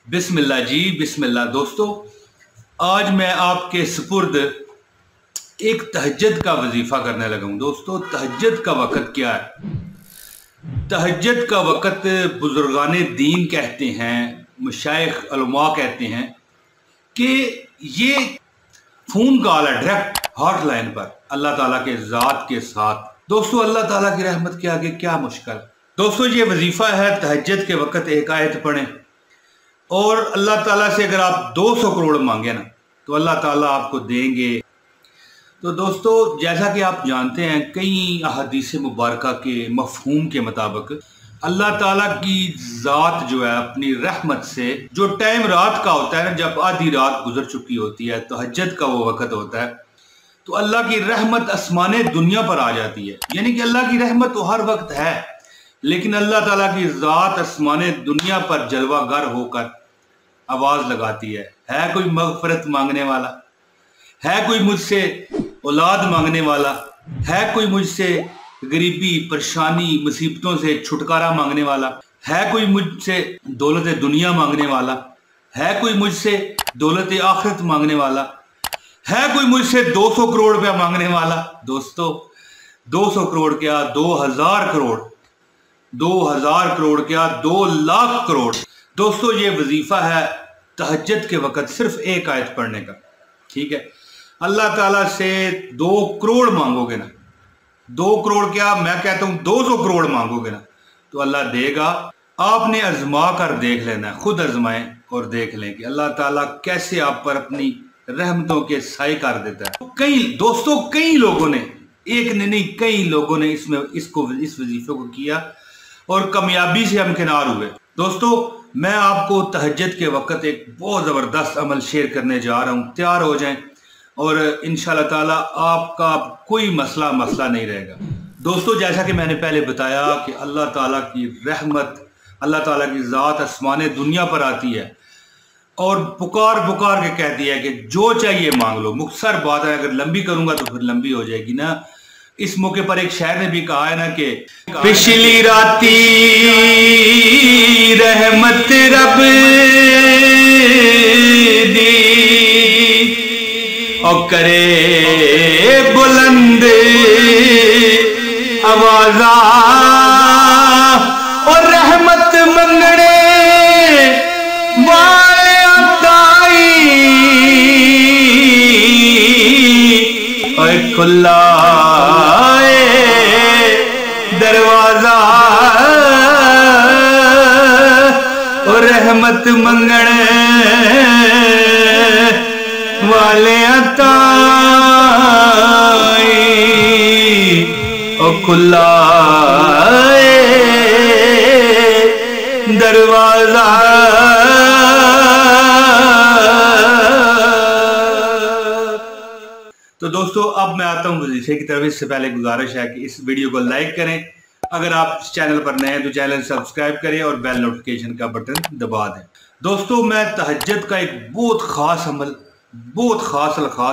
बिस्मिल्लाह जी, बिस्मिल्लाह। दोस्तों, आज मैं आपके सुपुर्द एक तहज्जुद का वजीफ़ा करने लगा हूँ। दोस्तों, तहज्जुद का वक़्त क्या है? तहज्जुद का वक़्त बुजुर्गाने दीन कहते हैं, मशाइख उलमा कहते हैं कि ये फ़ोन कॉल है डायरेक्ट हॉटलाइन पर अल्लाह ताला के ज़ात के साथ। दोस्तों, अल्लाह ताला की रहमत के आगे क्या मुश्किल। दोस्तों, ये वजीफ़ा है तहज्जुद के वक़्त एक आयत पढ़ें और अल्लाह ताला से अगर आप 200 करोड़ मांगे ना तो अल्लाह ताला आपको देंगे। तो दोस्तों, जैसा कि आप जानते हैं, कई अहादीस मुबारका के मफहूम के मुताबिक अल्लाह ताला की ज़ात जो है अपनी रहमत से, जो टाइम रात का होता है ना, जब आधी रात गुजर चुकी होती है, तहज्जुद का वो वक़्त होता है, तो अल्लाह की रहमत आसमाने दुनिया पर आ जाती है। यानी कि अल्लाह की रहमत तो हर वक्त है, लेकिन अल्लाह ताला की ज़ात आसमाने दुनिया पर जलवागर होकर आवाज़ लगाती है कोई मग़फ़िरत मांगने वाला, है कोई मुझसे औलाद मांगने वाला, है कोई मुझसे गरीबी परेशानी मुसीबतों से छुटकारा मांगने वाला, है कोई मुझसे दौलत दुनिया मांगने वाला, है कोई मुझसे दौलत आखिरत मांगने वाला, है कोई मुझसे 200 करोड़ रुपया मांगने वाला। दोस्तों, 200 करोड़ क्या, 2000 करोड़, 2000 करोड़ क्या, 2 लाख करोड़। दोस्तों, ये वजीफा है तहज्जुद के वक़्त सिर्फ एक आयत पढ़ने का। ठीक है, अल्लाह ताला से 2 करोड़ मांगोगे ना, 2 करोड़ क्या, मैं कहता हूं 200 करोड़ मांगोगे ना तो अल्लाह देगा। आपने आजमा कर देख लेना है, खुद आजमाएं और देख लें कि अल्लाह ताला कैसे आप पर अपनी रहमतों के साए कर देता है। कई लोगों ने, एक ने नहीं, कई लोगों ने इस वजीफे को किया और कामयाबी से हमकिनार हुए। दोस्तों, मैं आपको तहज्जुद के वक़्त एक बहुत ज़बरदस्त अमल शेयर करने जा रहा हूँ। तैयार हो जाएं और इंशाअल्लाह ताला आपका कोई मसला नहीं रहेगा। दोस्तों, जैसा कि मैंने पहले बताया कि अल्लाह ताला की रहमत, अल्लाह ताला की ज़ात आसमाने दुनिया पर आती है और पुकार के कहती है कि जो चाहिए मांग लो। मुख्तसर बात है, अगर लंबी करूँगा तो फिर लंबी हो जाएगी ना। इस मौके पर एक शायर ने भी कहा है ना कि पिछली राती रहमत रब दी और करे बुलंद आवाज़ा और रहमत मंगने वाले ताई और खुला दरवाजा और रहमत मंगने वाले ताई और खुला दरवाजा। तो दोस्तों, अब मैं आता हूँ वजीफे की तरफ। इससे पहले गुजारिश है कि इस वीडियो को लाइक करें, अगर आप इस चैनल पर नए हैं तो चैनल सब्सक्राइब करें और बेल नोटिफिकेशन का बटन दबा दें। दोस्तों, मैं तहज्जुद का एक बहुत खास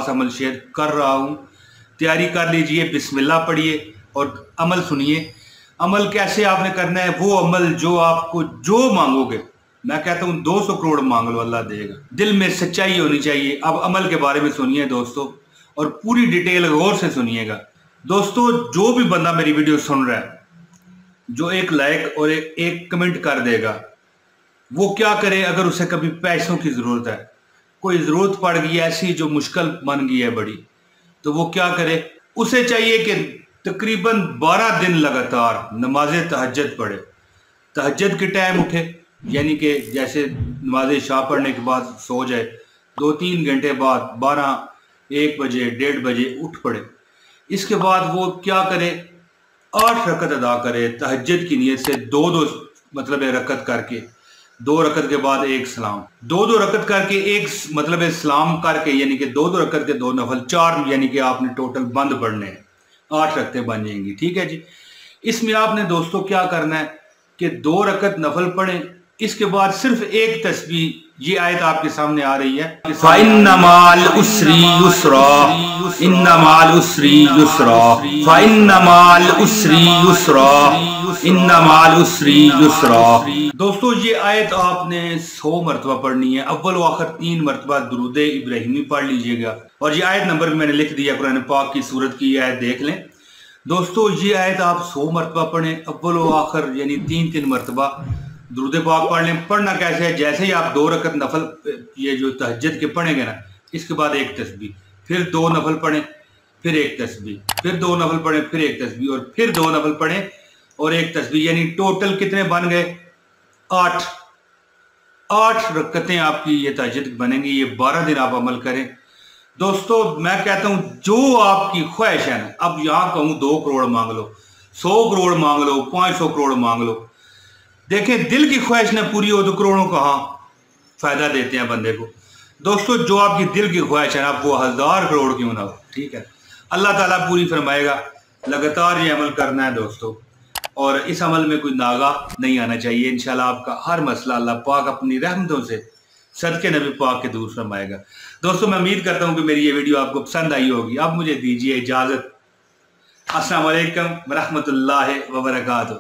अमल शेयर कर रहा हूँ। तैयारी कर लीजिए, बिस्मिल्लाह पढ़िए और अमल सुनिए। अमल कैसे आपने करना है, वो अमल जो आपको जो मांगोगे, मैं कहता हूँ 200 करोड़ मांग लो, अल्लाह देगा। दिल में सच्चाई होनी चाहिए। अब अमल के बारे में सुनिए दोस्तों, और पूरी डिटेल गौर से सुनिएगा। दोस्तों, जो भी बंदा मेरी वीडियो सुन रहा है, जो एक लाइक और एक कमेंट कर देगा, वो क्या करे, अगर उसे कभी पैसों की ज़रूरत है, कोई ज़रूरत पड़ गई ऐसी जो मुश्किल बन गई है बड़ी, तो वो क्या करे, उसे चाहिए कि तकरीबन 12 दिन लगातार नमाज तहज्जुद पढ़े। तहज्जुद के टाइम उठे, यानी कि जैसे नमाज शाह पढ़ने के बाद सो जाए, 2-3 घंटे बाद 12-1 बजे 1:30 बजे उठ पड़े। इसके बाद वो क्या करे, 8 रकत अदा करे तहज्जुद की नीयत से, 2-2 मतलब रकत करके, 2 रकत के बाद एक सलाम, 2-2 रकत करके एक मतलब सलाम करके, यानी कि 2-2 रकत के 2 नफल, 4 यानी कि आपने टोटल बंद पढ़ने हैं, 8 रकतें बन जाएंगी। ठीक है जी। इसमें आपने दोस्तों क्या करना है कि 2 रकत नफल पढ़ें, اس کے بعد صرف ایک تسبیح، یہ آیت آپ کے سامنے آ رہی ہے، فَإِنَّ مَعَ الْعُسْرِ يُسْرًا إِنَّ مَعَ الْعُسْرِ يُسْرًا فَإِنَّ مَعَ الْعُسْرِ يُسْرًا إِنَّ مَعَ الْعُسْرِ يُسْرًا۔ دوستو یہ آیت آپ نے 100 مرتبہ پڑھنی ہے، اول و آخر 3 مرتبہ درود ابراہیمی پڑھ لیجئے گا، اور یہ آیت نمبر بھی میں نے لکھ دیا قرآن پاک کی سورت کی، یہ آیت دیکھ لیں دوستو۔ یہ آیت آپ 100 مرتبہ پڑھیں، اول و آخر یعنی 3 مرتبہ درود پاک پڑھ لیں۔ پڑھنا کیسے ہے؟ جیسے ہی آپ 2 رکعت نفل یہ جو تہجد کے پڑھیں گے نا، اس کے بعد ایک تسبیح، پھر 2 نفل پڑھیں، پھر ایک تسبیح، پھر 2 نفل پڑھیں، پھر ایک تسبیح، اور پھر 2 نفل پڑھیں اور ایک تسبیح، یعنی ٹوٹل کتنے بن گئے؟ 8 رکعتیں آپ کی یہ تہجد بنیں گی۔ یہ 12 دن آپ عمل کریں دوستو۔ میں کہتا ہوں جو آپ کی خواہش ہے نا، اب یہاں کہوں 2 کروڑ مانگ لو، 100 کروڑ مانگ لو، 500 کروڑ مانگ لو، دیکھیں دل کی خواہش نہ پوری ہو تو کروڑوں کہاں فائدہ دیتے ہیں بندے کو۔ دوستو جو آپ کی دل کی خواہش ہے نا، آپ کو 1000 کروڑ کیوں نہ ہو، ٹھیک ہے، اللہ تعالیٰ پوری فرمائے گا۔ لگاتار یہ عمل کرنا ہے دوستو، اور اس عمل میں کوئی ناغہ نہیں آنا چاہیے۔ انشاءاللہ آپ کا ہر مسئلہ اللہ پاک اپنی رحمتوں سے صدقے نبی پاک کے دور فرمائے گا۔ دوستو میں امید کرتا ہوں کہ میری یہ ویڈیو آپ کو پسند آئی ہوگی۔ اب مجھے دیجیے اجازت۔ السلام علیکم ورحمۃ اللہ وبرکاتہ۔